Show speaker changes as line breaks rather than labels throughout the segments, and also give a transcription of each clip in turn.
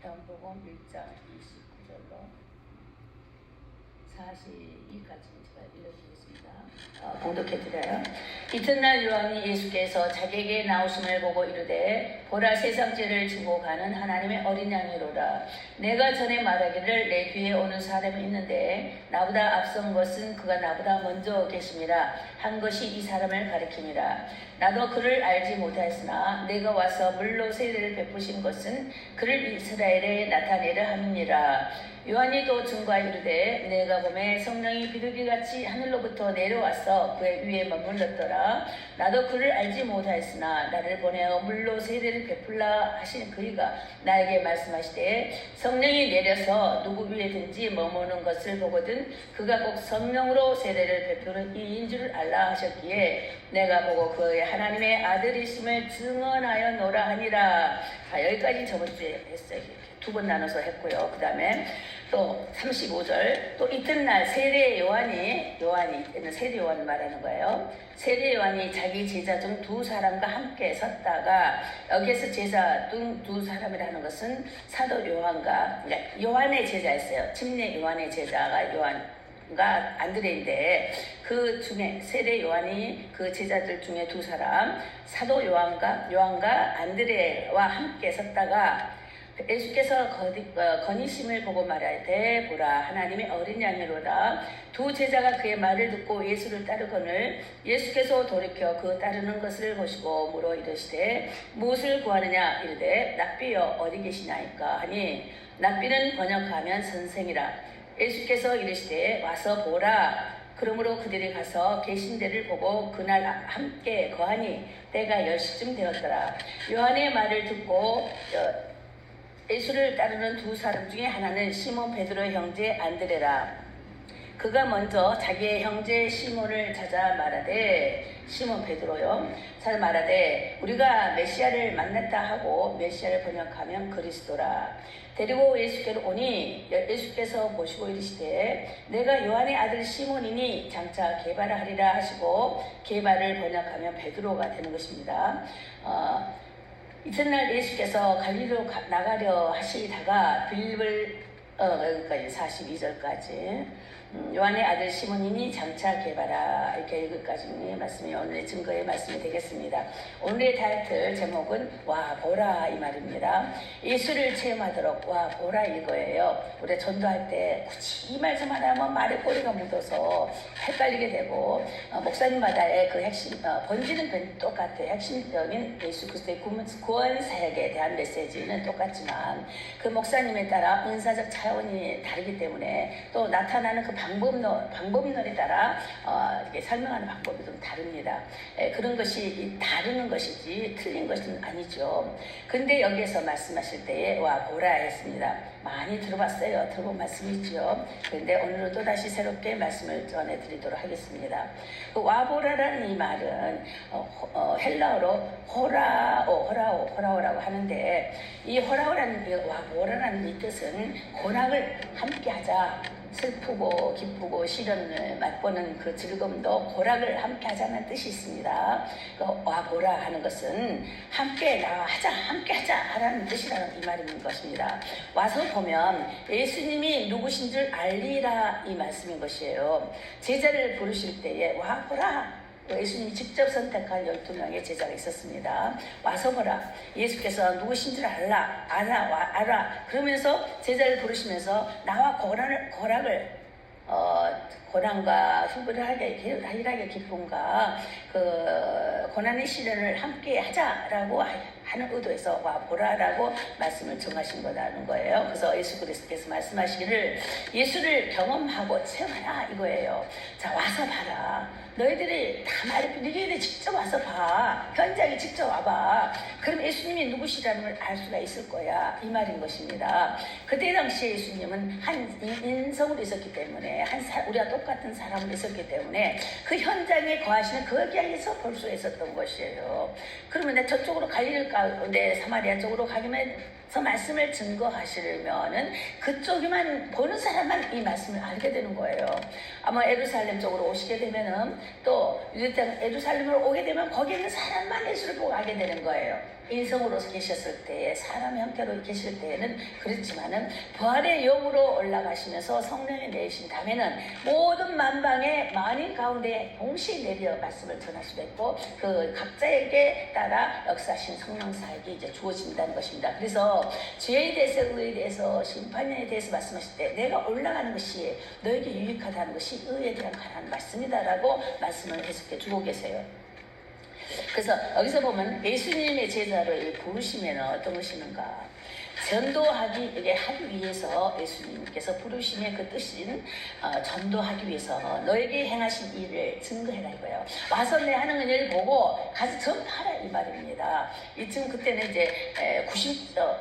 요한복음 1장 29절로 42까지 제가 읽어드리겠습니다. 봉독해드려요. 이튿날 요한이 예수께서 자기에게 나오심을 보고 이르되 보라 세상 죄를 지고 가는 하나님의 어린 양이로라. 내가 전에 말하기를 내 뒤에 오는 사람이 있는데 나보다 앞선 것은 그가 나보다 먼저 계심이라 한 것이 이 사람을 가리킴이라. 나도 그를 알지 못하였으나 내가 와서 물로 세례를 베푸신 것은 그를 이스라엘에 나타내려 함이니라. 요한이 또 증거하여 이르되 내가 보매 성령이 비둘기같이 하늘로부터 내려와서 그의 위에 머물렀더라. 나도 그를 알지 못하였으나 나를 보내어 물로 세례를 베풀라 하신 그이가 나에게 말씀하시되 성령이 내려서 누구 위에든지 머무는 것을 보거든 그가 꼭 성령으로 세례를 베푸는 이인 줄 알라 하셨기에 내가 보고 그의 하나님의 아들이심을 증언하여 노라 하니라. 여기까지 저번주에 했어요. 두 번 나눠서 했고요. 그 다음에 또 35절 또 이튿날 세례 요한이 세례 요한 말하는 거예요. 세례 요한이 자기 제자 중 두 사람과 함께 섰다가 여기에서 제자 중 두 사람이라는 것은 사도 요한과 그러니까 요한의 제자였어요. 침례 요한의 제자가 요한과 안드레인데 그 중에 세례 요한이 그 제자들 중에 두 사람 사도 요한과 안드레와 함께 섰다가 예수께서 건의심을 보고 말하되 보라 하나님의 어린 양이로다. 두 제자가 그의 말을 듣고 예수를 따르거늘 예수께서 돌이켜 그 따르는 것을 보시고 물어 이르시되 무엇을 구하느냐 이르되 랍비여 어디 계시나이까 하니 랍비는 번역하면 선생이라. 예수께서 이르시되 와서 보라. 그러므로 그들이 가서 계신 데를 보고 그날 함께 거하니 때가 10시쯤 되었더라. 요한의 말을 듣고 예수를 따르는 두 사람 중에 하나는 시몬 베드로의 형제 안드레라. 그가 먼저 자기의 형제 시몬을 찾아 말하되 시몬 베드로요 찾아 말하되 우리가 메시아를 만났다 하고 메시아를 번역하면 그리스도라. 데리고 예수께로 오니 예수께서 보시고 이르시되 내가 요한의 아들 시몬이니 장차 게바라 하리라 하시고 게바를 번역하면 베드로가 되는 것입니다. 이튿날 예수께서 갈릴리로 나가려 하시다가 빌립을 여기까지 42절까지 요한의 아들 시몬이니 장차 게바라 이렇게 여기까지 말씀이 오늘의 증거의 말씀이 되겠습니다. 오늘의 타이틀 제목은 와 보라 이 말입니다. 예수를 체험하도록 와 보라 이거예요. 우리 전도할 때 굳이 이 말씀 하나 하면 말에 꼬리가 묻어서 헷갈리게 되고 목사님마다의 그 핵심 번지는 똑같아요. 핵심적인 예수 그리스도의 구원 사역에 대한 메시지는 똑같지만 그 목사님에 따라 은사적 차원이 다르기 때문에 또 나타나는 그 방법론에 따라 이렇게 설명하는 방법이 좀 다릅니다. 그런 것이 다르는 것이지 틀린 것은 아니죠. 근데 여기에서 말씀하실 때에 와 보라 했습니다. 많이 들어본 말씀이죠. 그런데 오늘은 또다시 새롭게 말씀을 전해드리도록 하겠습니다. 그 와 보라라는 이 말은 헬라어로 호라오라고 하는데 이 호라오라는 와 보라라는 이 뜻은 고난을 함께하자. 슬프고 기쁘고 시련을 맛보는 그 즐거움도 고락을 함께 하자는 뜻이 있습니다. 와 보라 하는 것은 함께 나와하자 함께 하자 라는 뜻이라는 이 말인 것입니다. 와서 보면 예수님이 누구신 줄 알리라 이 말씀인 것이에요. 제자를 부르실 때에 와 보라 예수님이 직접 선택한 12명의 제자가 있었습니다. 와서 보라. 예수께서 누구신 줄 알아. 그러면서 제자를 부르시면서 나와 고난과 희락의 기쁨과 그 고난의 시련을 함께 하자라고 하는 의도에서 와 보라라고 말씀을 정하신 거라는 거예요. 그래서 예수 그리스도께서 말씀하시기를 예수를 경험하고 체험하라 이거예요. 자 와서 봐라. 너희들이 다 너희들이 직접 와서 봐. 현장에 직접 와봐. 그럼 예수님이 누구시라는 걸 알 수가 있을 거야. 이 말인 것입니다. 그때 당시에 예수님은 한 인성으로 있었기 때문에 우리가 똑같은 사람으로 있었기 때문에 그 현장에 거하시는 거기에서 볼 수 있었던 것이에요. 그러면 저쪽으로 갈릴리 가운데 사마리아 쪽으로 가면서 말씀을 증거하시려면은 그쪽에만 보는 사람만 이 말씀을 알게 되는 거예요. 아마 예루살렘 쪽으로 오시게 되면은 또 예루살렘으로 오게 되면 거기 있는 사람만 예수를 보고 알게 되는 거예요. 인성으로 계셨을 때에 사람 형태로 계실 때에는 그렇지만은 부활의 영으로 올라가시면서 성령이 내신 다음에는 모든 만방의 만인 가운데 동시에 내려 말씀을 전할 수 있고 그 각자에게 따라 역사하신 성령 사역이 이제 주어진다는 것입니다. 그래서 죄에 대해서 의에 대해서 심판에 대해서 말씀하실 때 내가 올라가는 것이 너에게 유익하다는 것이 의에 대한 관한 말씀이다라고 말씀을 해석해 주고 계세요. 그래서 여기서 보면 예수님의 제자로 부르시면 어떤 것이는가? 전도하기 위해서 예수님께서 부르심의 그 뜻인 전도하기 위해서 너에게 행하신 일을 증거해라 이거예요. 와서 내 하는 일을 보고 가서 전파하라 이 말입니다. 이쯤 그때는 이제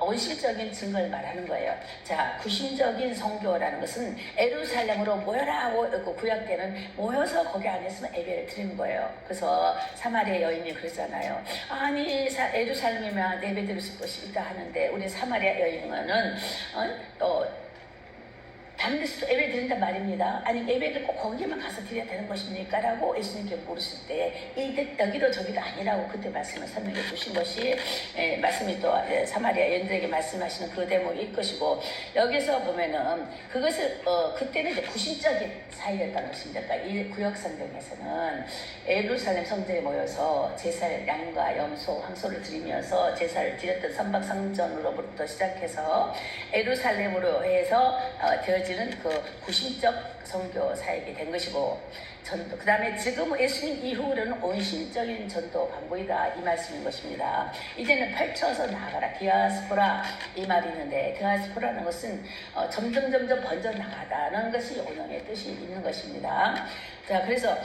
원시적인 증거를 말하는 거예요. 자, 구심적인 선교라는 것은 예루살렘으로 모여라 하고 구약 때는 모여서 거기 안에 있으면 예배를 드리는 거예요. 그래서 사마리아 여인이 그러잖아요. 아니 예루살렘이면 예배 드릴 수 것이 있다 하는데 우리 사마리아 여인은 다른 데서도 예배 드린단 말입니다. 아니 예배를 꼭 거기만 가서 드려야 되는 것입니까? 라고 예수님께 물으실 때 여기도 저기도 아니라고 그때 말씀을 설명해 주신 것이 말씀이 또 사마리아 여인들에게 말씀하시는 그 대목일 것이고 여기서 보면은 그것을 그때는 이제 구심적인 사이였다는 것입니다. 그러니까 이 구역 성경에서는 예루살렘 성전에 모여서 제사를 양과 염소, 황소를 드리면서 제사를 드렸던 선박상전으로부터 시작해서 예루살렘으로 해서 되어지는 그 구심적 선교 사역이 된 것이고 그 다음에 지금 예수님 이후로는 온신적인 전도 방법이다 이 말씀인 것입니다. 이제는 펼쳐서 나가라 디아스포라 이 말이 있는데 디아스포라는 것은 점점 번져나가다는 것이 언어의 뜻이 있는 것입니다. 자, 그래서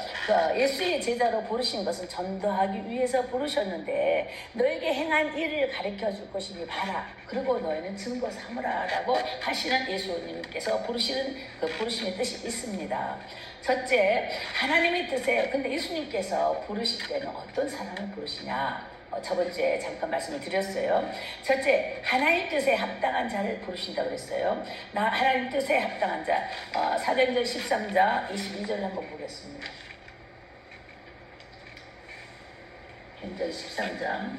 예수의 제자로 부르신 것은 전도하기 위해서 부르셨는데 너에게 행한 일을 가르쳐 줄 것이니 봐라. 그리고 너희는 증거 삼으라라고 하시는 예수님께서 부르시는 그 부르심의 뜻이 있습니다. 첫째, 하나님의 뜻에 근데 예수님께서 부르실 때는 어떤 사람을 부르시냐? 저번주에 잠깐 말씀을 드렸어요. 첫째, 하나님 뜻에 합당한 자를 부르신다고 그랬어요. 하나님 뜻에 합당한 자. 사도행전 13장 22절 한번 보겠습니다. 행전 13장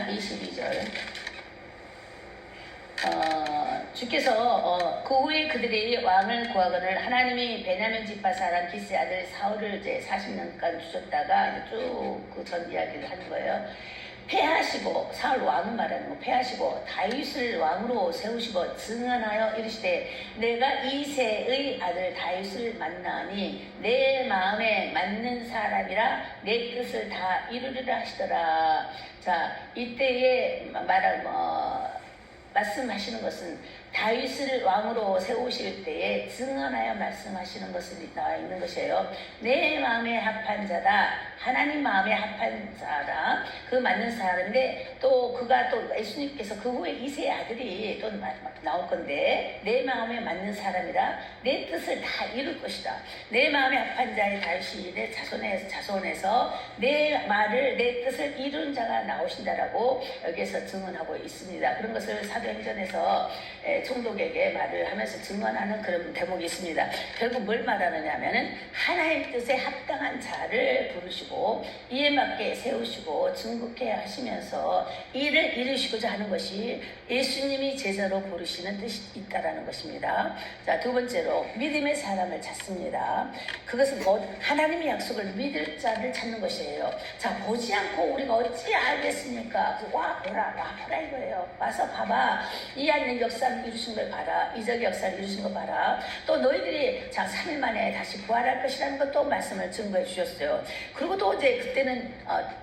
22절 주께서 그 후에 그들이 왕을 구하거늘 하나님이 베냐민 지파 사람 기스의 아들 사울을 이제 40년간 주셨다가 쭉 그 전 이야기를 하는 거예요. 패하시고 사울 왕을 말하는 거 패하시고 다윗을 왕으로 세우시고 증언하여 이르시되 내가 이새의 아들 다윗을 만나니 내 마음에 맞는 사람이라 내 뜻을 다 이루리라 하시더라. 자, 이때에 말씀하시는 것은 다윗을 왕으로 세우실 때에 증언하여 말씀하시는 것이 나와 있는 것이에요. 내 마음에 합한 자다. 하나님 마음에 합한 자다. 그 맞는 사람인데 또 그가 또 예수님께서 그 후에 이세의 아들이 또 나올 건데 내 마음에 맞는 사람이라 내 뜻을 다 이룰 것이다. 내 마음에 합한 자의 다윗이 내 자손에서 내 말을 내 뜻을 이룬 자가 나오신다라고 여기에서 증언하고 있습니다. 그런 것을 사도행전에서 총독에게 말을 하면서 증언하는 그런 대목이 있습니다. 결국 뭘 말하느냐 하면은 하나님 뜻에 합당한 자를 부르시고 이에 맞게 세우시고 증거케 하시면서 이를 이루시고자 하는 것이 예수님이 제자로 부르시는 뜻이 있다라는 것입니다. 자, 두 번째로 믿음의 사람을 찾습니다. 그것은 하나님의 약속을 믿을 자를 찾는 것이에요. 자, 보지 않고 우리가 어찌 알겠습니까? 와 보라 이거예요. 와서 봐봐. 이 안에 역사를 이루신 걸 봐라. 이적의 역사를 이루신 거 봐라. 또 너희들이 자 3일 만에 다시 부활할 것이라는 것도 말씀을 증거해 주셨어요. 그리고 또 이제 그때는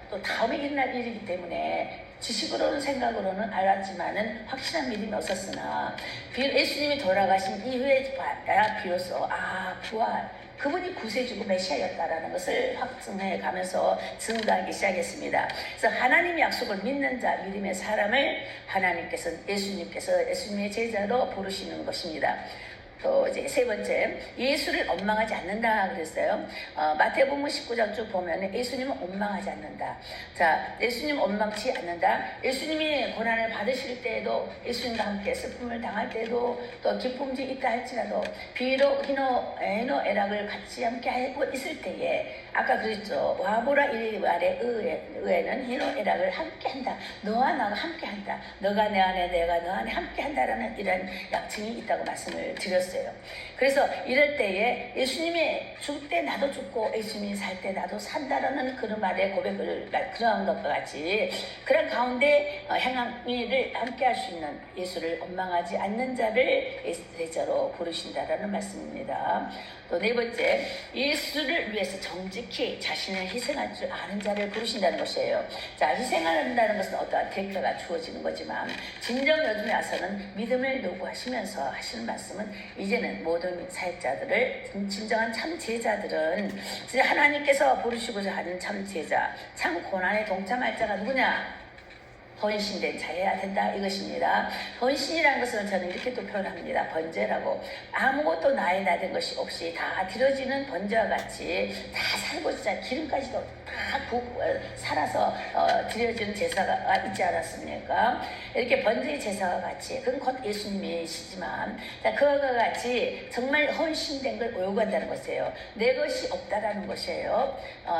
또 다음에 일어날 일이기 때문에 지식으로는 생각으로는 알았지만은 확실한 믿음이 없었으나 예수님이 돌아가신 이후에 비로소 부활 그분이 구세주고 메시아였다라는 것을 확증해 가면서 증거하기 시작했습니다. 그래서 하나님의 약속을 믿는 자, 믿음의 사람을 하나님께서 예수님의 제자로 부르시는 것입니다. 또 이제 세 번째, 예수를 원망하지 않는다 그랬어요. 마태복음 19장 쭉 보면 예수님은 원망하지 않는다. 자, 예수님 원망치 않는다. 예수님이 고난을 받으실 때에도, 예수님과 함께 슬픔을 당할 때도, 또 기쁨이 있다 할지라도, 비록 희노 애노 애락을 같이 함께 하고 있을 때에, 아까 그랬죠. 와보라 이 말에 의에는 희노 애락을 함께 한다. 너와 나가 함께 한다. 너가 내 안에, 내가 너 안에 함께 한다라는 이런 약증이 있다고 말씀을 드렸어요. 그래서 이럴 때에 예수님이 죽을 때 나도 죽고 예수님이 살 때 나도 산다라는 그런 말의 고백을, 그런 것과 같이 그런 가운데 행함을 함께 할 수 있는, 예수를 원망하지 않는 자를 제자로 부르신다라는 말씀입니다. 또 네 번째, 예수를 위해서 정직히 자신을 희생할 줄 아는 자를 부르신다는 것이에요. 자, 희생한다는 것은 어떠한 대가가 주어지는 거지만, 진정 요즘에 와서는 믿음을 요구하시면서 하시는 말씀은, 이제는 모든 사역자들을, 진정한 참 제자들은 진짜 하나님께서 부르시고자 하는 참 제자, 참 고난에 동참할 자가 누구냐? 헌신된 자여야 된다, 이것입니다. 헌신이라는 것은 저는 이렇게 또 표현합니다. 번제라고. 아무것도 나의 나된 것이 없이 다 드려지는 번제와 같이 다 살고자 기름까지도 다 살아서 드려지는 제사가 있지 않았습니까? 이렇게 번제의 제사와 같이, 그건 곧 예수님이시지만, 그와 같이 정말 헌신된 걸 요구한다는 것이에요. 내 것이 없다라는 것이에요.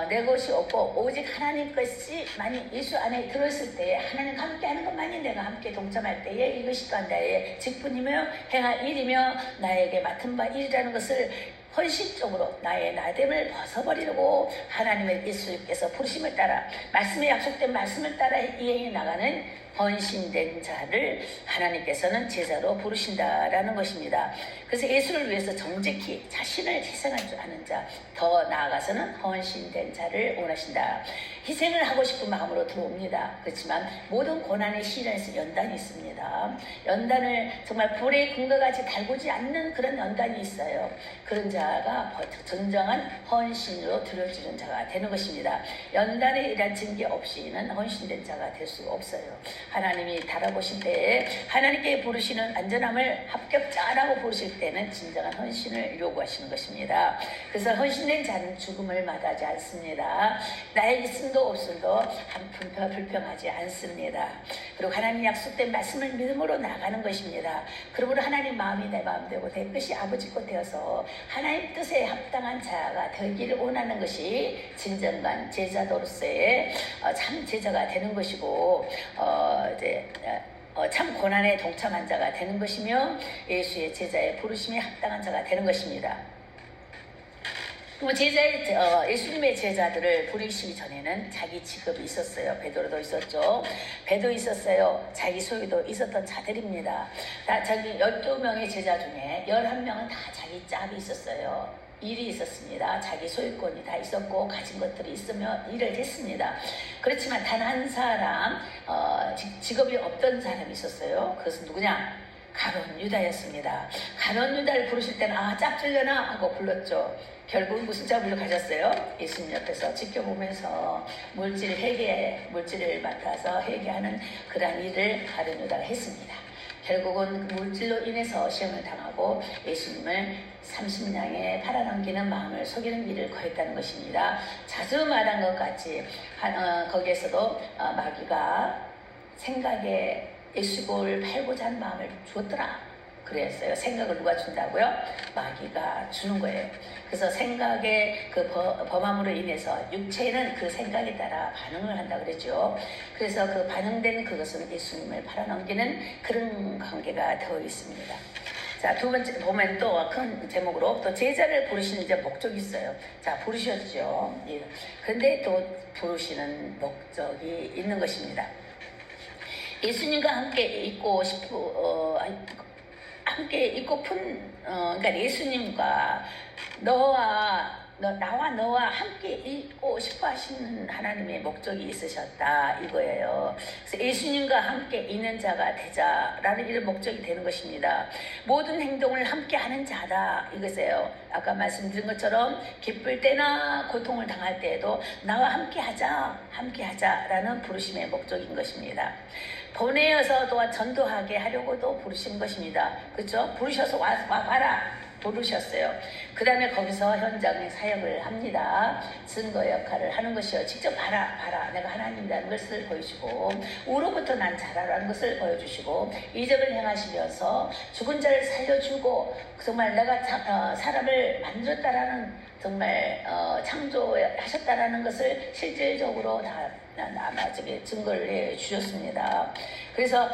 내 것이 없고 오직 하나님 것이만이 예수 안에 들어있을 때에, 하나님 함께 하는 것만이 내가 함께 동참할 때에 이것이 또한 나의 직분이며 행할 일이며 나에게 맡은 바 일이라는 것을 헌신적으로 나의 나됨을 벗어버리려고 하나님의 예수께서 부르심을 따라, 말씀에 약속된 말씀을 따라 이행해 나가는 헌신된 자를 하나님께서는 제자로 부르신다라는 것입니다. 그래서 예수를 위해서 정직히 자신을 희생할 줄 아는 자, 더 나아가서는 헌신된 자를 원하신다. 희생을 하고 싶은 마음으로 들어옵니다. 그렇지만 모든 고난의 시련에서 연단이 있습니다. 연단을 정말 불의 금과 같이 달구지 않는 그런 연단이 있어요. 그런 자가 진정한 헌신으로 들어주는 자가 되는 것입니다. 연단에 일한 징계 없이는 헌신된 자가 될 수가 없어요. 하나님이 달아보신 때에 하나님께 부르시는 안전함을 합격자라고 부르실 때는 진정한 헌신을 요구하시는 것입니다. 그래서 헌신된 자는 죽음을 마다하지 않습니다. 나의 있음도 없음도 불평하지 않습니다. 그리고 하나님 약속된 말씀을 믿음으로 나가는 것입니다. 그러므로 하나님 마음이 내 마음 되고 내 뜻이 아버지 것 되어서 하나님 뜻에 합당한 자가 되기를 원하는 것이 진정한 제자도로서의 참 제자가 되는 것이고, 참 고난에 동참한 자가 되는 것이며, 예수의 제자의 부르심에 합당한 자가 되는 것입니다. 예수님의 제자들을 부르시기 전에는 자기 직업이 있었어요. 베드로도 있었죠. 배도 있었어요. 자기 소유도 있었던 자들입니다. 저기 12명의 제자 중에 11명은 다 자기 짝이 있었어요. 일이 있었습니다. 자기 소유권이 다 있었고 가진 것들이 있으며 일을 했습니다. 그렇지만 단 한 사람, 직업이 없던 사람이 있었어요. 그것은 누구냐? 가룟 유다였습니다. 가룟 유다를 부르실 때는 짝질려나 하고 불렀죠. 결국 무슨 짝을 가졌어요? 예수님 옆에서 지켜보면서 물질을 맡아서 회개하는 그러한 일을 가룟 유다가 했습니다. 결국은 물질로 인해서 시험을 당하고 예수님을 30냥에 팔아넘기는 마음을 속이는 일을 거했다는 것입니다. 자주 말한 것 같이 거기에서도 마귀가 생각에 예수를 팔고자 하는 마음을 주었더라 그랬어요. 생각을 누가 준다고요? 마귀가 주는 거예요. 그래서 생각의 그 범함으로 인해서 육체는 그 생각에 따라 반응을 한다 그랬죠. 그래서 그 반응된 그것은 예수님을 팔아넘기는 그런 관계가 되어 있습니다. 자, 두 번째 보면 또 큰 제목으로 또 제자를 부르시는 이제 목적이 있어요. 자, 부르셨죠. 예. 그런데 또 부르시는 목적이 있는 것입니다. 예수님과 함께 있고 함께 있고픈, 그러니까 예수님과 나와 너와 함께 있고 싶어 하시는 하나님의 목적이 있으셨다 이거예요. 그래서 예수님과 함께 있는 자가 되자라는 이런 목적이 되는 것입니다. 모든 행동을 함께 하는 자다 이거세요. 아까 말씀드린 것처럼 기쁠 때나 고통을 당할 때에도 나와 함께 하자라는 부르심의 목적인 것입니다. 보내어서 또한 전도하게 하려고도 부르신 것입니다. 그렇죠? 부르셔서 와 봐라. 부르셨어요. 그 다음에 거기서 현장에 사역을 합니다. 증거 역할을 하는 것이요. 직접 봐라. 내가 하나님이라는 것을 보여주고 우로부터 난 자라라는 것을 보여주시고 이적을 행하시면서 죽은 자를 살려주고 정말 내가 사람을 만들었다라는 정말 창조하셨다라는 것을 실질적으로 다 아마 저기 증거를 해 주셨습니다. 그래서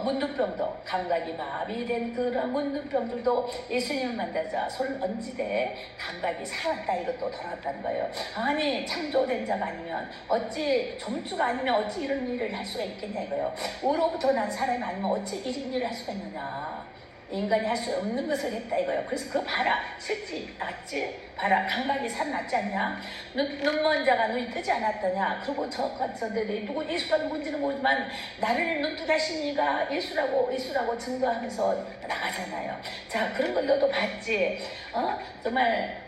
문둥병도 감각이 마비된 그런 문둥병들도 예수님을 만나자 손 얹으되 감각이 살았다 이것도 돌아왔다는 거예요. 아니 창조된 자가 아니면 어찌 점주가 아니면 어찌 이런 일을 할 수가 있겠냐 이거예요. 우로부터 난 사람이 아니면 어찌 이런 일을 할 수가 있느냐. 인간이 할 수 없는 것을 했다 이거예요. 그래서 그거 봐라. 실지 낫지? 봐라. 감각이 살아났지 않냐? 눈먼 자가 눈이 뜨지 않았더냐? 그리고 누구 예수가 누군지는 모르지만 나를 눈뜨게 하신 이가 예수라고 증거하면서 나가잖아요. 자, 그런 걸 너도 봤지? 정말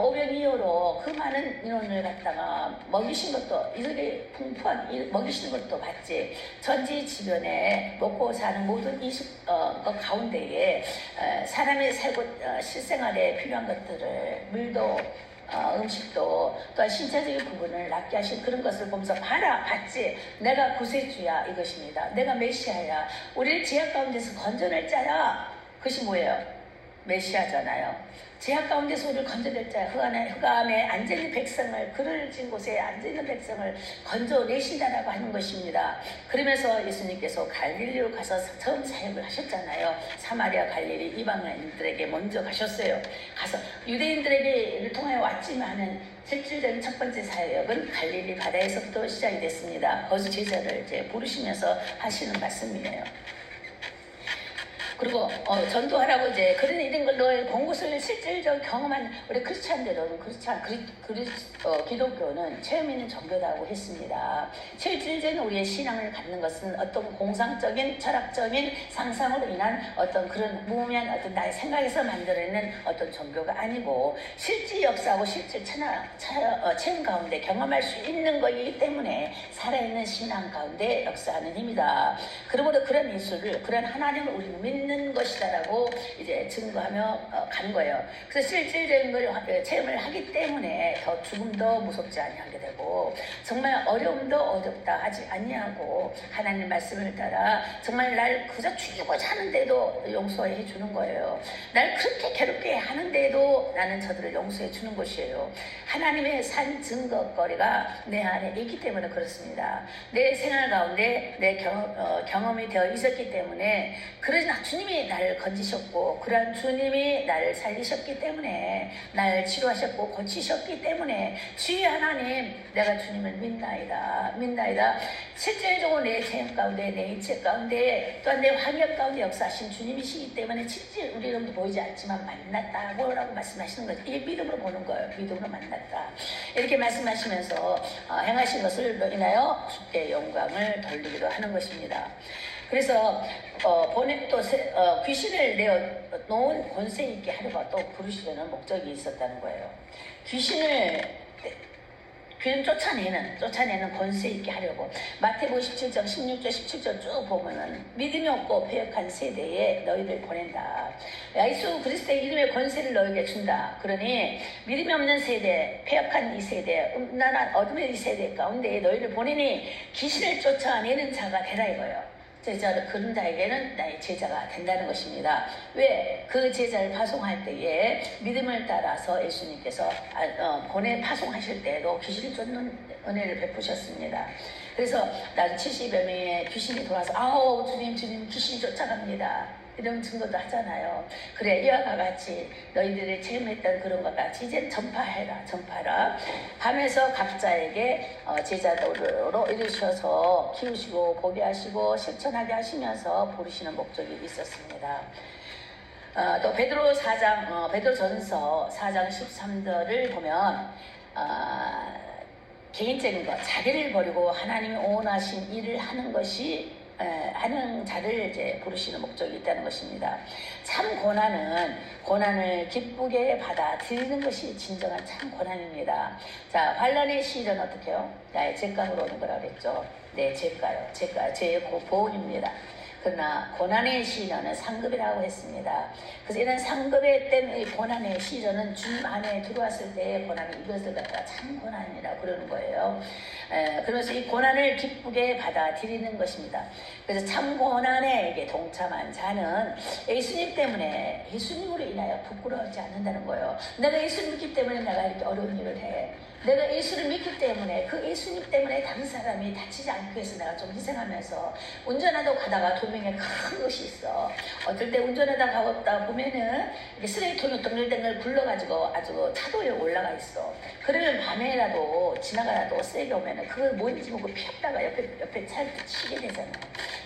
오병이어로 그 많은 인원을 갖다가 먹이신 것도 이렇게 풍부한 먹이시는 것도 봤지. 전지지변에 먹고 사는 모든 것 가운데에 사람이 살고 실생활에 필요한 것들을 물도 음식도 또한 신체적인 부분을 낫게 하신 그런 것을 보면서 봐라 봤지. 내가 구세주야 이것입니다. 내가 메시아야. 우리를 죄악 가운데서 건져낼 자야. 그것이 뭐예요? 메시아잖아요. 제약 가운데서 우리를 건져낼 자야. 흑암에 앉아있는 백성을 그늘진 곳에 앉아있는 백성을 건져내신다라고 하는 것입니다. 그러면서 예수님께서 갈릴리로 가서 처음 사역을 하셨잖아요. 사마리아 갈릴리 이방인들에게 먼저 가셨어요. 가서 유대인들에게를 통하여 왔지만은 실질적인 첫 번째 사역은 갈릴리 바다에서부터 시작이 됐습니다. 거기서 제자를 이제 부르시면서 하시는 말씀이에요. 그리고 전도하라고 이제 그런 이런 걸로 본 것을 실질적으로 경험한 우리 크리스찬들은 기독교는 체험 있는 종교라고 했습니다. 실질적인 우리의 신앙을 갖는 것은 어떤 공상적인 철학적인 상상으로 인한 어떤 그런 무의미한 어떤 나의 생각에서 만들어내는 어떤 종교가 아니고 실제 역사하고 실제 체험 가운데 경험할 수 있는 것이기 때문에 살아있는 신앙 가운데 역사하는 힘이다. 그러므로 그런 예수를 그런 하나님을 우리는 믿는 것이다라고 이제 증거하며 간 거예요. 그래서 실질적인 걸 체험을 하기 때문에 더 죽음도 무섭지 아니하게 되고 정말 어려움도 어렵다 하지 아니하고 하나님 말씀을 따라 정말 날 그저 죽이고자 하는데도 용서해 주는 거예요. 날 그렇게 괴롭게 하는데도 나는 저들을 용서해 주는 것이에요. 하나님의 산 증거거리가 내 안에 있기 때문에 그렇습니다. 내 생활 가운데 내 경험이 되어 있었기 때문에 그러나 주님이 나를 건지셨고 그러한 주님이 나를 살리셨기 때문에 나를 치료하셨고 고치셨기 때문에 주의 하나님 내가 주님을 믿나이다. 실질적으로 내 체험 가운데 내 인체 가운데 또한 내 환경 가운데 역사하신 주님이시기 때문에 실제 우리는 보이지 않지만 만났다고 라고 말씀하시는 거죠. 이게 믿음으로 보는 거예요. 믿음으로 만났다. 이렇게 말씀하시면서 행하신 것을 인하여 주께 영광을 돌리기도 하는 것입니다. 그래서 귀신을 내어 놓은 권세 있게 하려고 또 부르시려는 목적이 있었다는 거예요. 귀신 쫓아내는 권세 있게 하려고 마태복음 17장 16절 17절 쭉 보면은 믿음이 없고 패역한 세대에 너희를 보낸다. 예수 그리스도의 이름의 권세를 너희에게 준다. 그러니 믿음이 없는 세대, 패역한 이 세대, 음란한 어둠의 이 세대 가운데 너희를 보내니 귀신을 쫓아내는 자가 되라 이거예요. 제자를 그런 자에게는 나의 제자가 된다는 것입니다. 왜? 그 제자를 파송할 때에 믿음을 따라서 예수님께서 파송하실 때에도 귀신을 쫓는 은혜를 베푸셨습니다. 그래서 난 70여 명의 귀신이 돌아서 아우 주님 귀신이 쫓아갑니다. 이런 증거도 하잖아요. 그래 이와 같이 너희들이 체험했던 그런 것 같이 이제 전파라 하면서 각자에게 제자도로 이루셔서 키우시고 보게 하시고 실천하게 하시면서 부르시는 목적이 있었습니다. 또 베드로전서 4장 13절을 보면 개인적인 것, 자기를 버리고 하나님이 원하신 일을 하는 것이 하는 자를 이제 부르시는 목적이 있다는 것입니다. 참 고난을 기쁘게 받아들이는 것이 진정한 참 고난입니다. 자, 환난의 시일은 어떻게 해요? 나의 죄값으로 오는 거라 그랬죠. 네, 죄가요. 죄의 보온입니다. 그러나 고난의 시련은 상급이라고 했습니다. 그래서 이런 상급의 땐 고난의 시련은 주님 안에 들어왔을 때의 고난이 이것을 갖다가 참 고난이라고 그러는 거예요. 그래서 이 고난을 기쁘게 받아들이는 것입니다. 그래서 참 고난에 동참한 자는 예수님으로 인하여 부끄러워하지 않는다는 거예요. 내가 예수를 믿기 때문에 내가 이렇게 어려운 일을 해. 내가 예수를 믿기 때문에 그 예수님 때문에 다른 사람이 다치지 않기 위해서 내가 좀 희생하면서 운전하다 가다가 도명에 큰 것이 있어. 어떨 때 운전하다 가다 보면은 이렇게 쓰레기통이 덩글덩글 굴러가지고 아주 차도에 올라가 있어. 그러면 밤에라도 지나가라도 쓰레기 오면은 그걸 뭔지 보고 피했다가 옆에 차를 치게 되잖아.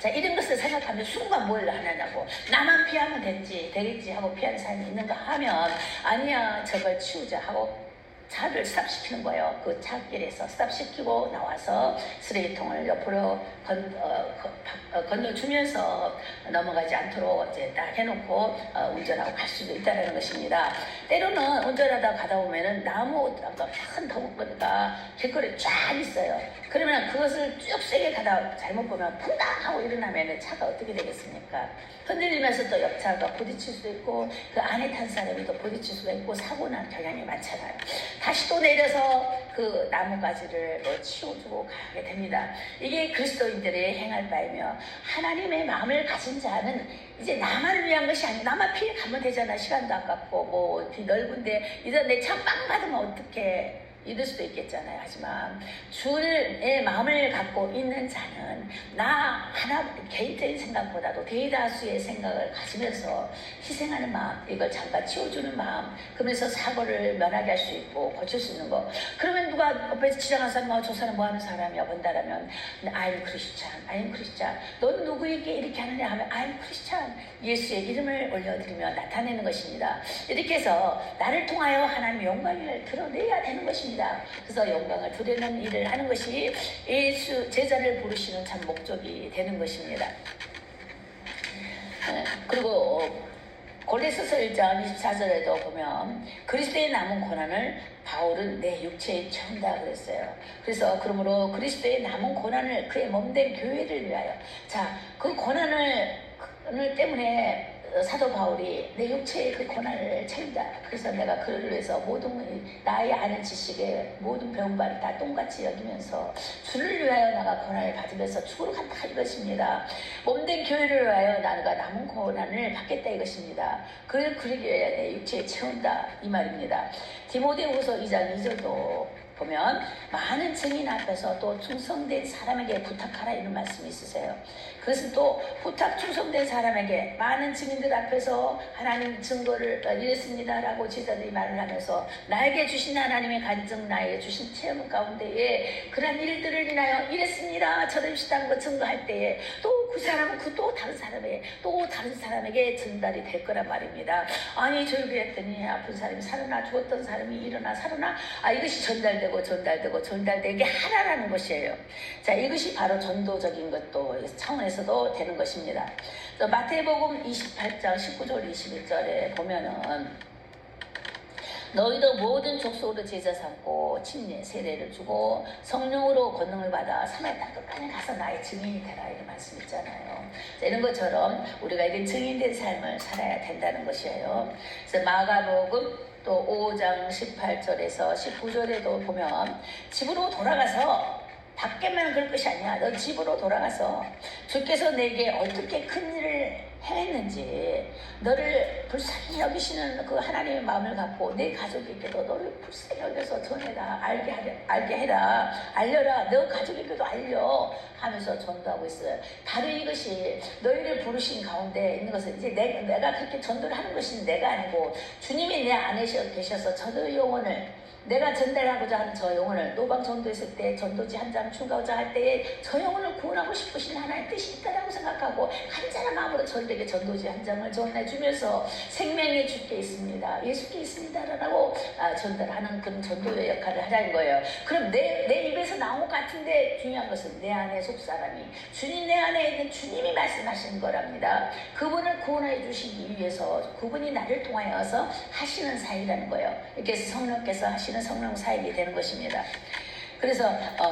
자, 이런 것을 생각하면 순간 뭘 하냐고. 나만 피하면 되겠지 하고 피하는 사람이 있는가 하면 아니야, 저걸 치우자 하고 차를 스탑시키는 거예요. 그 차길에서 스탑시키고 나와서 쓰레기통을 옆으로 건너주면서 넘어가지 않도록 이제 딱 해놓고 운전하고 갈 수도 있다는 것입니다. 때로는 운전하다 가다 보면은 나무 큰 덩어리가 길거리에 쫙 있어요. 그러면 그것을 쭉 세게 가다 잘못 보면 쿵당 하고 일어나면 차가 어떻게 되겠습니까? 흔들리면서 또 옆차가 부딪힐 수도 있고 그 안에 탄 사람이 또 부딪힐 수도 있고 사고 난 경향이 많잖아요. 다시 또 내려서 그 나뭇가지를 치워주고 가게 됩니다. 이게 그리스도인들의 행할 바이며 하나님의 마음을 가진 자는 이제 나만을 위한 것이 아니고 나만 피해 가면 되잖아. 시간도 아깝고 뭐 넓은데 이제 내 차 빵 받으면 어떡해. 이럴 수도 있겠잖아요. 하지만 주의 마음을 갖고 있는 자는 나 하나 개인적인 생각보다도 대다수의 생각을 가지면서 희생하는 마음, 이걸 잠깐 치워주는 마음, 그러면서 사고를 면하게 할 수 있고 고칠 수 있는 거. 그러면 누가 옆에서 지나가는 사람, 저 사람 뭐 하는 사람이야 본다라면 I'm Christian. 넌 누구에게 이렇게 하느냐 하면 I'm Christian. 예수의 이름을 올려드리며 나타내는 것입니다. 이렇게 해서 나를 통하여 하나님의 영광을 드러내야 되는 것입니다. 그래서 영광을 드리는 일을 하는 것이 예수 제자를 부르시는 참 목적이 되는 것입니다. 그리고 골로새서 1장 24절에도 보면 그리스도의 남은 고난을 바울은 내 육체에 채운다 그랬어요. 그래서 그러므로 그리스도의 남은 고난을 그의 몸된 교회를 위하여 그 고난을 때문에 사도 바울이 내 육체의 그 고난을 채운다. 그래서 내가 그를 위해서 모든 나의 아는 지식에 모든 배운 바를 다 똑같이 여기면서 주를 위하여 나가 고난을 받으면서 죽으러 간다 이것입니다. 몸된 교회를 위하여 나가 남은 고난을 받겠다 이것입니다. 그를 그러기 위해 내 육체에 채운다 이 말입니다. 디모데후서 2장 2절도 보면 많은 증인 앞에서 또 충성된 사람에게 부탁하라 이런 말씀이 있으세요. 그것은 또 부탁 충성된 사람에게 많은 증인들 앞에서 하나님 증거를 이랬습니다라고 제자들이 말을 하면서 나에게 주신 하나님의 간증 나에게 주신 체험 가운데에 그런 일들을 인하여 이랬습니다 저랬시다는 거 증거할 때에 또 그 사람은 또 다른 사람에게 전달이 될 거란 말입니다. 아니 저희 그랬더니 아픈 사람이 살아나 죽었던 사람이 일어나 살아나 이것이 전달되게 하라라는 것이에요. 자, 이것이 바로 전도적인 것도 차원에서도 되는 것입니다. 마태복음 28장 19절 21절에 보면은 너희도 모든 족속으로 제자 삼고 침례 세례를 주고 성령으로 권능을 받아 사마리아 땅 끝까지 가서 나의 증인이 되라 이런 말씀 있잖아요. 자, 이런 것처럼 우리가 이런 증인된 삶을 살아야 된다는 것이에요. 그래서 마가복음 또 5장 18절에서 19절에도 보면 집으로 돌아가서 밖에만 그럴 것이 아니야. 너 집으로 돌아가서 주께서 내게 어떻게 큰 일을 행했는지 너를 불쌍히 여기시는 그 하나님의 마음을 갖고 내 가족에게도 너를 불쌍히 여겨서 전해라. 알게 해라. 알려라. 너 가족에게도 알려 하면서 전도하고 있어요. 바로 이것이 너희를 부르신 가운데 있는 것은 이제 내가 그렇게 전도를 하는 것이 내가 아니고 주님이 내 안에 계셔서 저의 영혼을 내가 전달하고자 하는 저 영혼을 노방 전도했을 때 전도지 한 장 추가하고자 할 때에 저 영혼을 구원하고 싶으신 하나님의 뜻이 있다라고 생각하고 간절한 마음으로 저들에게 전도지 한 장을 전해주면서 생명의 주께 있습니다. 예수께 있습니다라고 전달하는 그런 전도의 역할을 하자는 거예요. 그럼 내 입에서 나온 것 같은데 중요한 것은 내 안에 속사람이 주님 내 안에 있는 주님이 말씀하시는 거랍니다. 그분을 구원해 주시기 위해서 그분이 나를 통하여서 하시는 사역이라는 거예요. 이렇게 해서 성령께서 하시는 성령 사역이 되는 것입니다. 그래서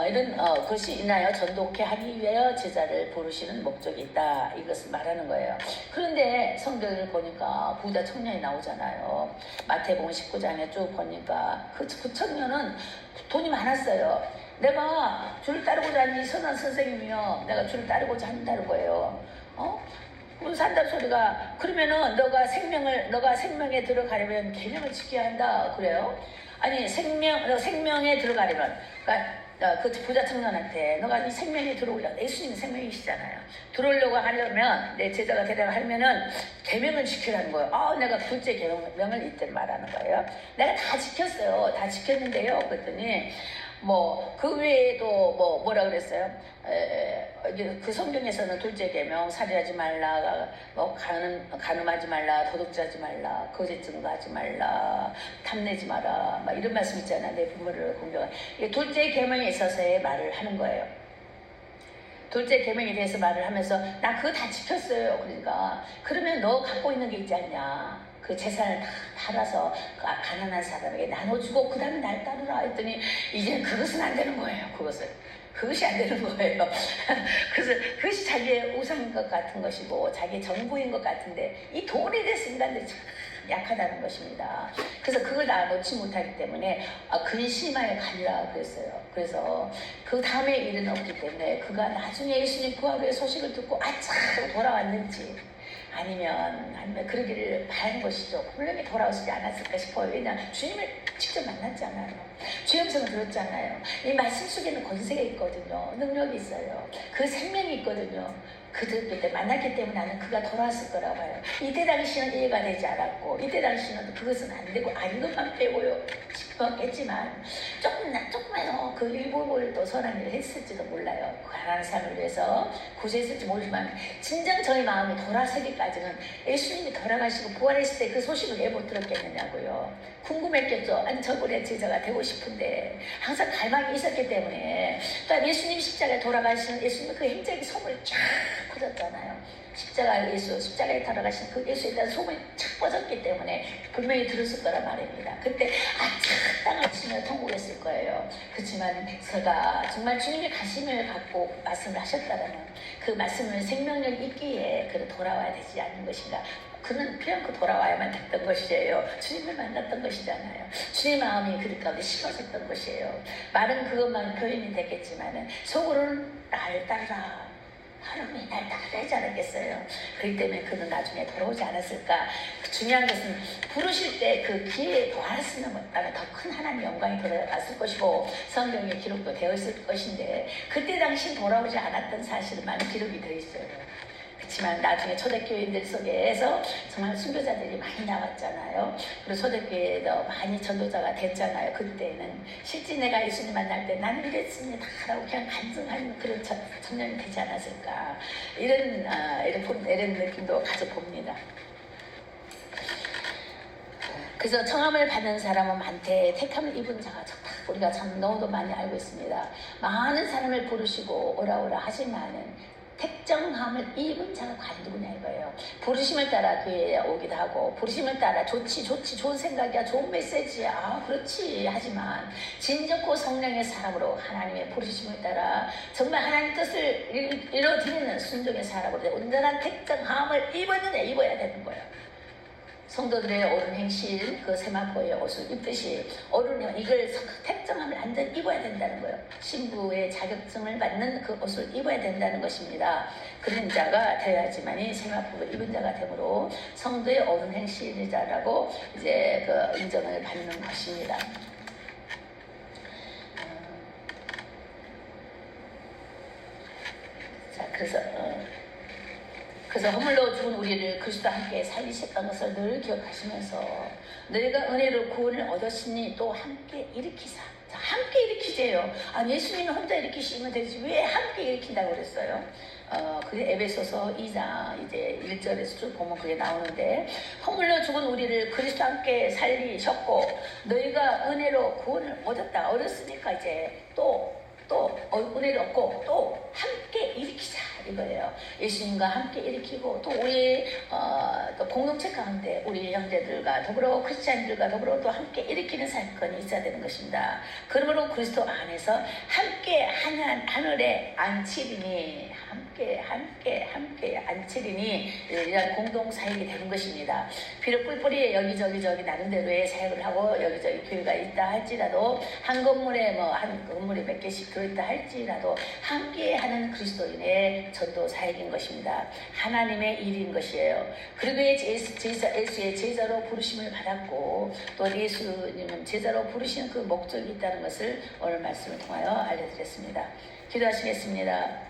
이런 것이 인하여 전도케 하기 위하여 제자를 부르시는 목적이 있다. 이것을 말하는 거예요. 그런데 성경을 보니까 부자 청년이 나오잖아요. 마태복음 19장에 쭉 보니까 그 청년은 돈이 많았어요. 내가 줄 따르고자 하니 선한 선생님이요, 내가 줄 따르고자 한다는 거예요. 그럼 산다는 소리가, 그러면은 너가 생명에 들어가려면 계명을 지켜야 한다 그래요. 아니 생명에 들어가려면, 그러니까 그 부자 청년한테 너가 이 생명에 들어오려고, 예수님은 생명이시잖아요. 들어오려고 하려면, 내 제자가 되려고 하면은 계명을 지키라는 거예요. 내가 둘째 계명을 이때 말하는 거예요. 내가 다 지켰어요. 다 지켰는데요. 그랬더니 그 외에도 뭐라 그랬어요? 그 성경에서는 둘째 계명, 살인하지 말라, 간음하지 말라, 도둑질하지 말라, 거짓 증거하지 말라, 탐내지 마라, 막 이런 말씀 있잖아. 내 부모를 공경하라. 둘째 계명에 있어서의 말을 하는 거예요. 둘째 계명에 대해서 말을 하면서 나 그거 다 지켰어요. 그러니까 그러면 너 갖고 있는 게 있지 않냐? 그 재산을 다 팔아서 가난한 사람에게 나눠주고 그 다음에 날 따르라 했더니 이제는 그것은 안 되는 거예요. 그것이 안 되는 거예요. 그래서 그것이 자기의 우상인 것 같은 것이고 자기의 전부인 것 같은데 이 돈에 대해서 인간들이 참 약하다는 것입니다. 그래서 그걸 다 놓지 못하기 때문에 근심하여 가리라 그랬어요. 그래서 그 다음에 일은 없기 때문에 그가 나중에 예수님 부활의 소식을 듣고 아차 돌아왔는지 아니면 그러기를 바라는 것이죠. 분명히 돌아오시지 않았을까 싶어요. 왜냐하면 주님을 직접 만났잖아요. 주의 음성을 들었잖아요. 이 말씀 속에는 권세가 있거든요. 능력이 있어요. 그 생명이 있거든요. 그때 만났기 때문에 나는 그가 돌아왔을 거라고 봐요. 이때 당시는 이해가 되지 않았고 이때 당시는 그것은 안 되고 아닌 것만 빼고요 싶었겠지만 조금만 그 일부를 또 선한 일을 했을지도 몰라요. 가난한 삶을 위해서 구제했을지 모르지만 진정 저희 마음이 돌아서기까지는 예수님이 돌아가시고 부활했을 때 그 소식을 왜 못 들었겠느냐고요. 궁금했겠죠. 아니 저분의 제자가 되고 싶은데 항상 갈망이 있었기 때문에. 그러니까 예수님 십자가에 돌아가시는 예수님의 그 행적이 소문이 쫙 퍼졌잖아요. 십자가에 돌아가신 그 예수에 대한 소문이 쫙 퍼졌기 때문에 분명히 들었을 거란 말입니다. 그때 착 땅을 치며 통곡했을 거예요. 그렇지만 그가 정말 주님의 가심을 갖고 말씀을 하셨다면 그 말씀은 생명력 있기에 그는 돌아와야 되지 않는 것인가. 그는 필연코 돌아와야만 됐던 것이에요. 주님을 만났던 것이잖아요. 주님의 마음이 그들 가운데 심어졌던 것이에요. 말은 그것만 표현이 됐겠지만 속으로는 날 따라 하나님이 날 따라야지 않았겠어요. 그렇기 때문에 그는 나중에 돌아오지 않았을까. 중요한 것은 부르실 때 그 기회에 도와쓰는 것보다 더 큰 하나님의 영광이 들어갔을 것이고 성경에 기록도 되어 있을 것인데 그때 당시 돌아오지 않았던 사실은 많은 기록이 되어 있어요. 그렇지만 나중에 초대교인들 속에서 정말 순교자들이 많이 나왔잖아요. 그리고 초대교회에도 많이 전도자가 됐잖아요. 그때는 실제 내가 예수님 만날 때 나는 이랬습니다 라고 그냥 간증하는 그런 청년이 되지 않았을까. 이런 느낌도 가져봅니다. 그래서 청함을 받는 사람은 많대 택함을 입은 자가 적다. 우리가 참 너무도 많이 알고 있습니다. 많은 사람을 부르시고 오라 하지만은 택정함을 입은 자가 과연 누구냐 이거예요. 부르심을 따라 교회에 오기도 하고 부르심을 따라 좋지 좋은 생각이야 좋은 메시지야 그렇지 하지만 진정고 성령의 사람으로 하나님의 부르심을 따라 정말 하나님 뜻을 이뤄드리는 순종의 사람으로 온전한 택정함을 입어야 되는 거예요. 성도들의 옳은 행실, 그 세마포의 옷을 입듯이 이걸 택정함을 완전 입어야 된다는 거예요. 신부의 자격증을 받는 그 옷을 입어야 된다는 것입니다. 그런 자가 되어야지만이 세마포를 입은 자가 되므로 성도의 옳은 행실자라고 이제 그 인정을 받는 것입니다. 자, 그래서 허물로 죽은 우리를 그리스도와 함께 살리셨던 것을 늘 기억하시면서 너희가 은혜로 구원을 얻었으니 또 함께 일으키사. 함께 일으키세요. 예수님이 혼자 일으키시면 되지 왜 함께 일으킨다고 그랬어요? 그 에베소서 2장 이제 1절에서 쭉 보면 그게 나오는데, 허물로 죽은 우리를 그리스도 함께 살리셨고 너희가 은혜로 구원을 얻었다. 얻었으니까 이제 또 은혜를 얻고 또 함께 일으키자 이거예요. 예수님과 함께 일으키고 또 우리 또 공동체 가운데 우리 형제들과 더불어 크리스찬들과 더불어 또 함께 일으키는 사건이 있어야 되는 것입니다. 그러므로 그리스도 안에서 함께 하늘에 앉히리니 함께 앉히리니 이런 공동 사역이 되는 것입니다. 비록 뿔뿔이 여기저기 나름대로의 사역을 하고 여기저기 교회가 있다 할지라도 한 건물에 한 건물에 몇 개씩 들어있다 할지라도 함께하는 그리스도인의 전도 사역인 것입니다. 하나님의 일인 것이에요. 그리고 예수의 제자로 부르심을 받았고 또 예수님은 제자로 부르시는 그 목적이 있다는 것을 오늘 말씀을 통하여 알려드렸습니다. 기도하시겠습니다.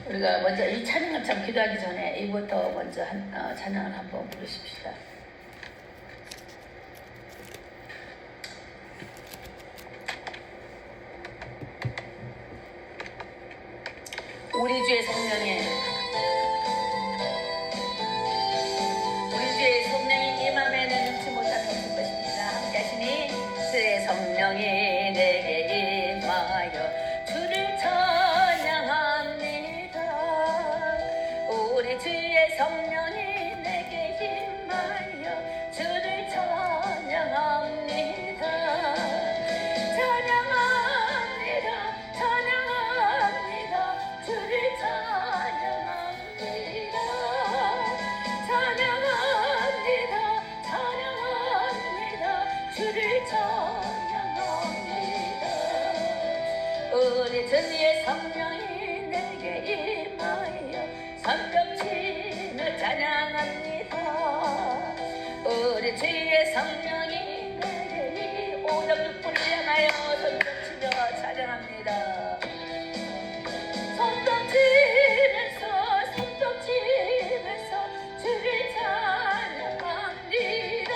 우리가 먼저 이 찬양을 참 기도하기 전에 이부터 먼저 찬양을 한번 부르십시다. 우리 주의 성령이 임함에는 num지 못할 것입니다. 함께 하시니 주의 성령이 내게 임하여 주를 찬양합니다. 우리 주의 성령이 내게 임하여 주를 찬양합니다. 주를 찬양합니다. 우리 주의 성령이 내게 임하여 손뼉치며 찬양합니다. 우리 주의 성령이 내게 오덕육불을 향하여 손뼉치며 찬양합니다. 손뼉치면서 주를 찬양합니다.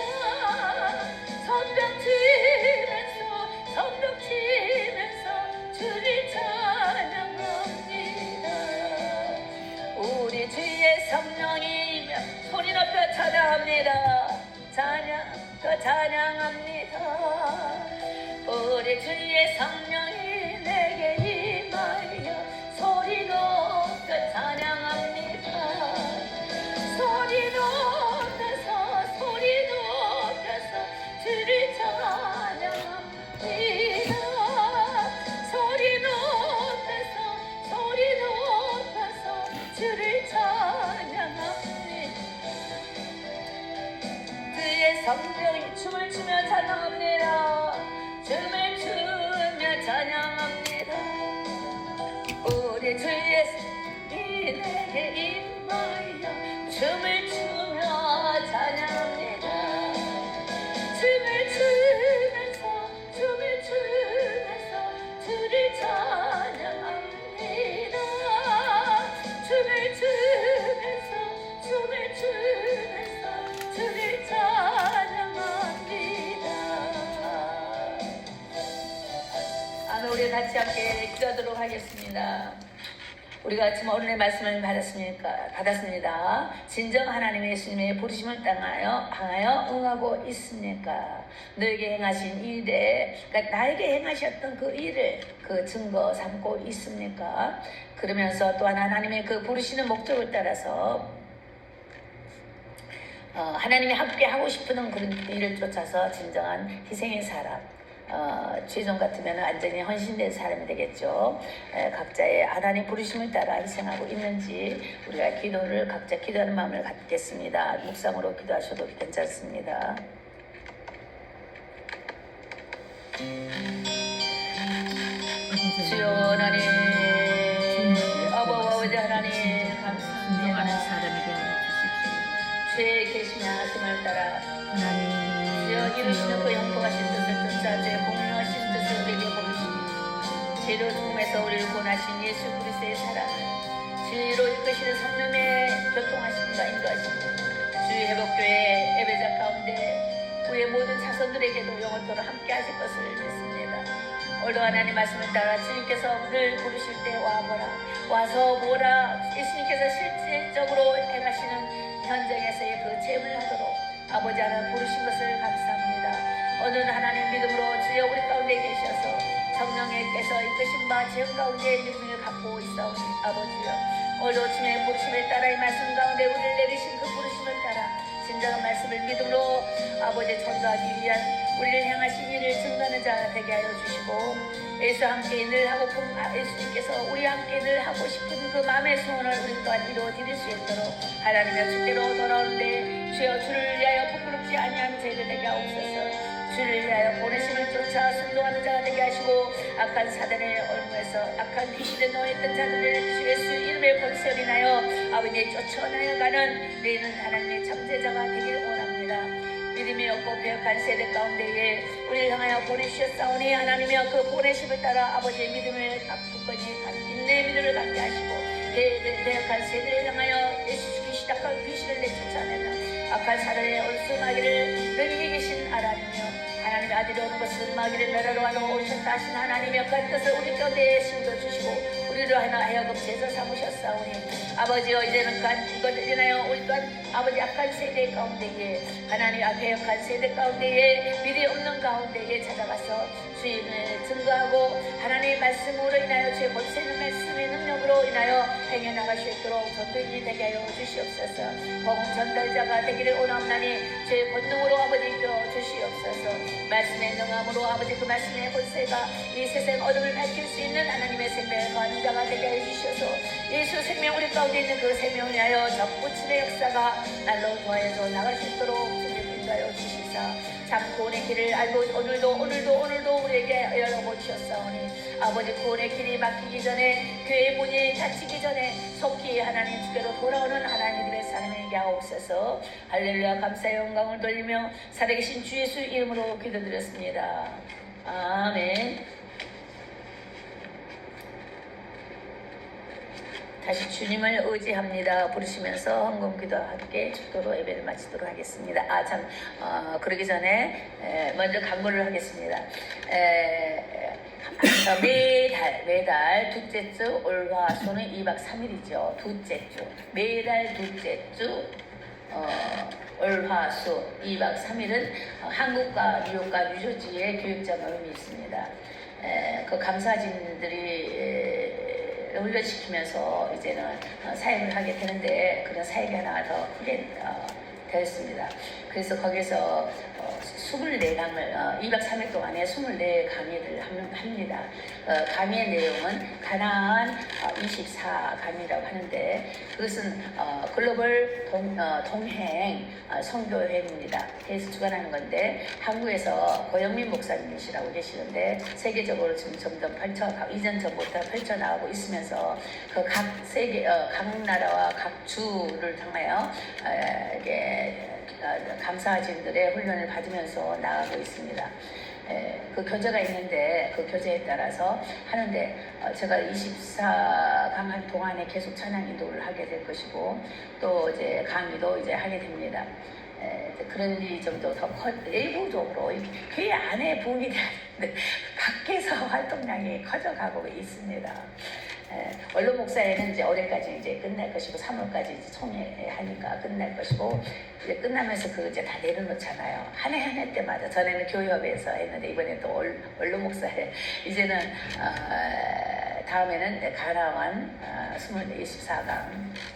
손뼉치면서 주를 찬양합니다. 우리 주의 성령이면 소리 높여 찬양합니다. 찬양합니다. 우리 주의 성령이 내게 임하여 소리 높여 찬양합니다. 소리 높여서 주를 찬양합니다. 소리 높여서 주를 찬양합니다. 그의 성령이 춤을 추며 찬양합니다. 춤을 추며 찬양합니다. 우리 주의 성령이 내게 임하여 춤을 추며 찬양합니다. 춤을 추면서 주를 찬양합니다. 춤을 추면서 주를 찬양합니다. 아멘. 우리 같이 함께 기도하도록 하겠습니다. 우리가 지금 오늘의 말씀을 받았습니다. 진정 하나님의 예수님의 부르심을 향하여 응하고 있습니까? 너에게 행하신 일에, 그러니까 나에게 행하셨던 그 일을 그 증거 삼고 있습니까? 그러면서 또한 하나님의 그 부르시는 목적을 따라서 하나님이 함께 하고 싶은 그런 일을 쫓아서 진정한 희생의 사람, 최종 같으면 완전히 헌신된 사람이 되겠죠. 각자의 하나님 부르심을 따라 희생하고 있는지 우리가 각자 기도하는 마음을 갖겠습니다. 묵상으로 기도하셔도 괜찮습니다. 주여 하나님, 아버지 하나님 감사합니다. 주의 계시나 하심을 따라 주여 이루시는 그 형통하신 뜻을 쫓아 주의 공명하신 뜻을 우리에게 보이시니 죄로 죽음에서 우리를 구원하신 예수 그리스도의 사랑을 주로 이끄시는 성령의 교통하심과 인도하심을 주의 회복교회 예배자 가운데 우리의 모든 자손들에게도 영원토록 함께 하실 것을 믿습니다. 오늘도 하나님 말씀을 따라 주님께서 우리를 부르실 때 와보라, 와서 보라. 예수님께서 실질적으로 행하시는 현장에서의 그 체험을 하도록 아버지 하나님 부르신 것을 감사합니다. 오늘은 하나님 믿음으로 주여 우리 가운데 계셔서 성령께서 이끄신 바 지형 가운데 믿음을 갖고 있사오니 아버지여, 오늘도 주님의 부르심을 따라 이 말씀 가운데 우리를 내리신 그 부르심을 따라 진정한 말씀을 믿음으로 아버지 전도하기 위한 우리를 향하신 일을 증거하는 자 되게 하여 주시고, 예수 함께 늘 하고픈 예수님께서 우리와 함께 늘 하고 싶은 그 마음의 소원을 우리 또한 이루어 드릴 수 있도록 하나님의 주께로 돌아오는데 주여 주를 위하여 부끄럽지 아니한 저희들 되게 하옵소서. 주를 위하여 보내심을 쫓아 순종하는 자가 되게 하시고 악한 사단의 얼무에서 악한 귀신에 놓여있던 자들을 주 예수 이름의 권세를 인하여 아버지의 쫓아나가는 너희는 하나님의 잠재자가 되길 원합니다. 믿음이 없고 배역한 세대 가운데에 우리를 향하여 보내주셨사오니 하나님의 그 보내심을 따라 아버지의 믿음을 굳건히 인내의 믿음을 갖게 하시고 배역한 세대를 향하여 예수 그리스도 악한 귀신을 내쫓아내는 악한 사단의 얼쑤마귀를 너희에게 계신 하나님이여, 하나님의 아들이 오는 것은 마귀를 멸하러 하러 오셨다 하신 하나님의 역할 뜻을 우리 가운데 심겨주시고 우리를 하여금 제자 삼으셨사오니 아버지여, 이제는 이것을 인하여 우리 또한 아버지 악한 세대 가운데에 하나님 앞에 역한 세대 가운데에 미리 없는 가운데에 찾아가서 주님을 증거하고 하나님의 말씀으로 인하여 주의 권세 있는 말씀의 능력으로 인하여 행해 나갈 수 있도록 전도인이 되게 하여 주시옵소서. 복음 전달자가 되기를 원하옵나니 주의 권능으로 아버지 이끌어 주시옵소서. 말씀의 능함으로 아버지 그 말씀의 권세가 이 세상 어둠을 밝힐 수 있는 하나님의 생명을 거하는 자가 되게 하여 주셔서 예수 생명 우리 가운데 있는 그 생명을 위하여 접붙임의 역사가 날로 더해져 나갈 수 있도록 주님 인도하여 주시사 참 구원의 길을 알고 오늘도 우리에게 열어보셨사오니 아버지 구원의 길이 막히기 전에 교회의 문이 닫히기 전에 속히 하나님 주께로 돌아오는 하나님의 사람에게 하옵소서. 할렐루야. 감사의 영광을 돌리며 살아계신 주 예수 이름으로 기도드렸습니다. 아멘. 다시 주님을 의지합니다 부르시면서 헌금기도 함께 축도로 예배를 마치도록 하겠습니다. 그러기 전에 먼저 강구를 하겠습니다. 매달 둘째 주 올화수는 2박 3일이죠. 둘째 주 매달 둘째 주 올화수 2박 3일은 한국과 뉴욕과 뉴저지의 교육자 모임이 있습니다. 그 감사진들이 훈련시키면서 이제는 사역을 하게 되는데 그런 사역이 하나 더 크게 되었습니다. 그래서 거기서 24강을 2박 3일 동안에 24강의를 합니다. 강의의 내용은 가나안 24강의라고 하는데 그것은 글로벌 동행 선교회입니다. 그래서 주관하는 건데 한국에서 고영민 목사님이시라고 계시는데 세계적으로 지금 점점 이전 전부터 펼쳐나가고 있으면서 그 각 나라와 각 주를 통하여 감사진들의 훈련을 받으면서 나가고 있습니다. 그 교재가 있는데 그 교재에 따라서 하는데 제가 24강 동안에 계속 찬양 인도를 하게 될 것이고 또 이제 강의도 이제 하게 됩니다. 그런 일이 좀 더 내부적으로 교회 안에 부흥이 되는데 밖에서 활동량이 커져가고 있습니다. 원로 목사회는 이제 올해까지 이제 끝날 것이고 3월까지 이제 총회하니까 끝날 것이고 이제 끝나면서 그 이제 다 내려놓잖아요. 한 해 때마다 전에는 교회협에서 했는데 이번에 또 원로 목사회 이제는 다음에는 가나안 24강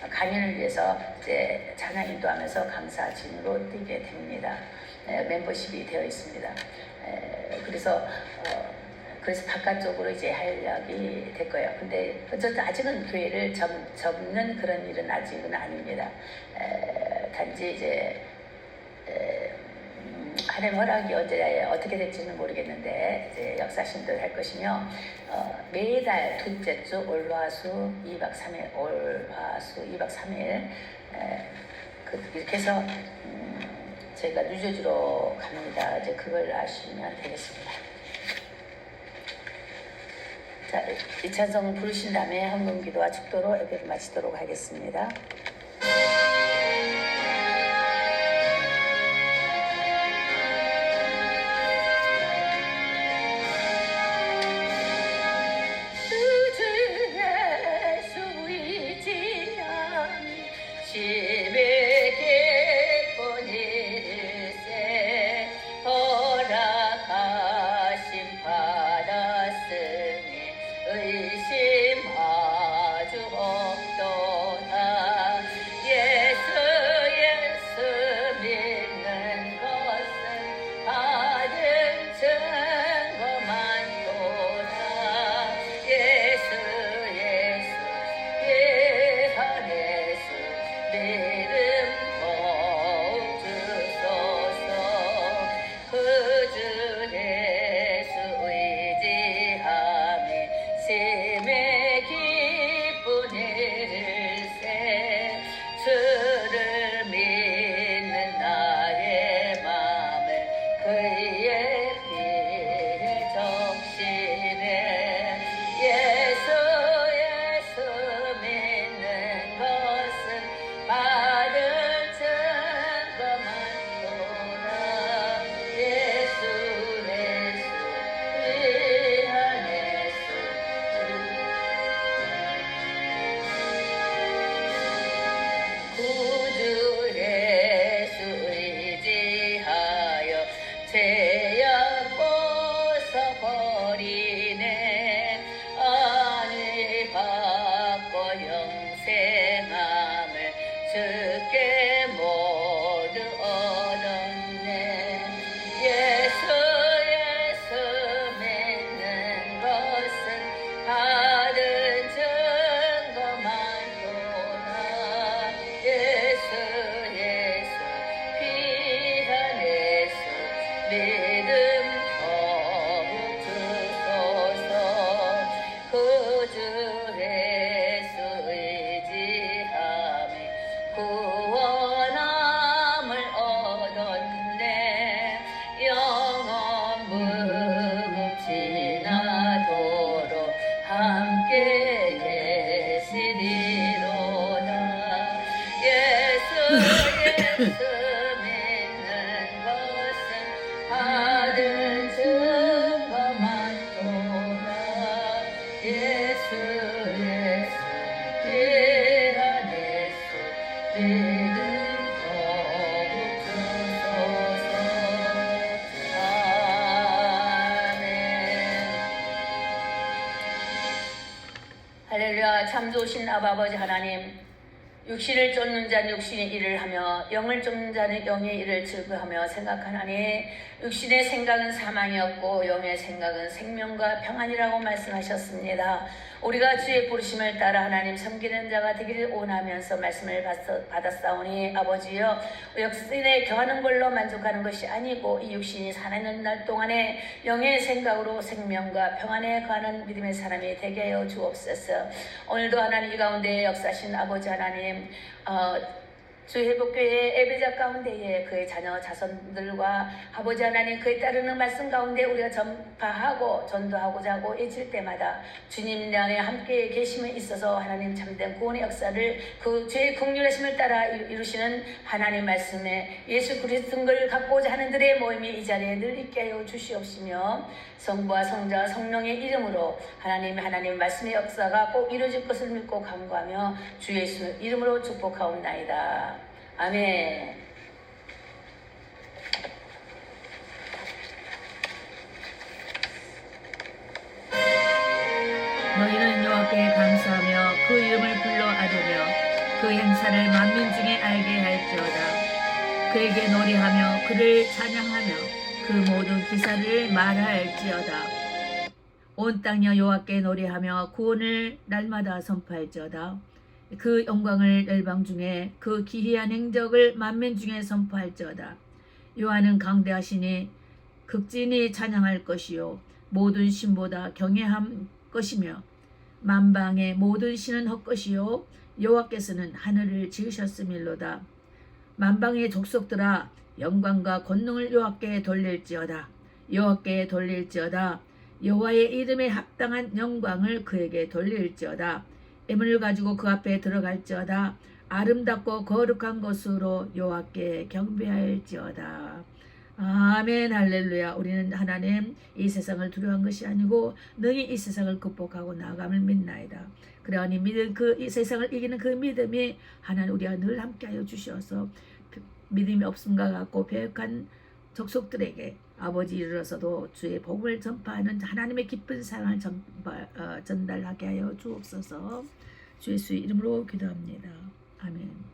강연을 위해서 이제 찬양 인도하면서 감사진으로 뛰게 됩니다. 멤버십이 되어 있습니다. 그래서 바깥쪽으로 이제 하려고 될 거예요. 근데 어쨌든 아직은 교회를 접는 그런 일은 아직은 아닙니다. 단지 이제 하나님 허락이 언제 어떻게 될지는 모르겠는데 이제 역사심도를 할 것이며 매달 둘째 주 올화수 2박 3일 올화수 2박 3일 이렇게 해서 저희가 뉴저지로 갑니다. 이제 그걸 아시면 되겠습니다. 자, 이 찬송 부르신 다음에 헌금기도와 축도로 예배를 마치도록 하겠습니다. 믿음 더욱 주소서. 그 주의 수 의지함에 구원함을 얻었네. 영원 무궁지나도록 함께 계시리로다. 예수 믿는 것은 받은 증거 많도다. 예수 귀한 예수 믿음 더욱 주소서. 아멘. 할렐루야. 참 좋으신 아버지 하나님, 육신을 쫓는 자는 육신의 일을 하며 영을 쫓는 자는 영의 일을 즐거하며 생각하나니 육신의 생각은 사망이었고 영의 생각은 생명과 평안이라고 말씀하셨습니다. 우리가 주의 부르심을 따라 하나님 섬기는 자가 되기를 원하면서 말씀을 받았사오니 아버지여, 육신에 경하는 걸로 만족하는 것이 아니고 이 육신이 사는 날 동안에 영의 생각으로 생명과 평안에 관한 믿음의 사람이 되게 하여 주옵소서. 오늘도 하나님 이 가운데 역사하신 아버지 하나님, 주 회복교회 예배자 가운데에 그의 자녀 자손들과 아버지 하나님 그에 따르는 말씀 가운데 우리가 전파하고 전도하고자 하고 애칠 때마다 주님 안에 함께 계심에 있어서 하나님 참된 구원의 역사를 그 죄의 긍휼하심을 따라 이루시는 하나님 말씀에 예수 그리스도를 갖고자 하는 들의 모임이 이 자리에 늘 있게 하여 주시옵시며, 성부와 성자와 성령의 이름으로 하나님 말씀의 역사가 꼭 이루어질 것을 믿고 간구하며 주 예수 이름으로 축복하옵나이다. 아멘.
너희는 여호와께 감사하며 그 이름을 불러 아뢰며 그 행사를 만민 중에 알게 할지어다. 그에게 노래하며 그를 찬양하며 그 모든 기사를 말할지어다. 온 땅이여 여호와께 노래하며 구원을 날마다 선포할지어다. 그 영광을 열방 중에 그 기이한 행적을 만민 중에 선포할지어다. 여호와는 강대하시니 극진히 찬양할 것이요 모든 신보다 경외함 것이며 만방의 모든 신은 헛것이요 여호와께서는 하늘을 지으셨음일로다. 만방의 족속들아 영광과 권능을 여호와께 돌릴지어다. 여호와께 돌릴지어다. 여호와의 이름에 합당한 영광을 그에게 돌릴지어다. 애물을 가지고 그 앞에 들어갈지어다. 아름답고 거룩한 것으로 여호와께 경배할지어다. 아멘. 할렐루야. 우리는 하나님 이 세상을 두려워한 것이 아니고 능히 이 세상을 극복하고 나아감을 믿나이다. 그러니 믿음 이 세상을 이기는 그 믿음이 하나님 우리가 늘 함께하여 주셔서 믿음이 없음과 같고 배역한 족속들에게 아버지 이르러서도 주의 복음을 전파하는 하나님의 기쁜 사랑을 전달하게 하여 주옵소서. 주 예수의 이름으로 기도합니다. 아멘.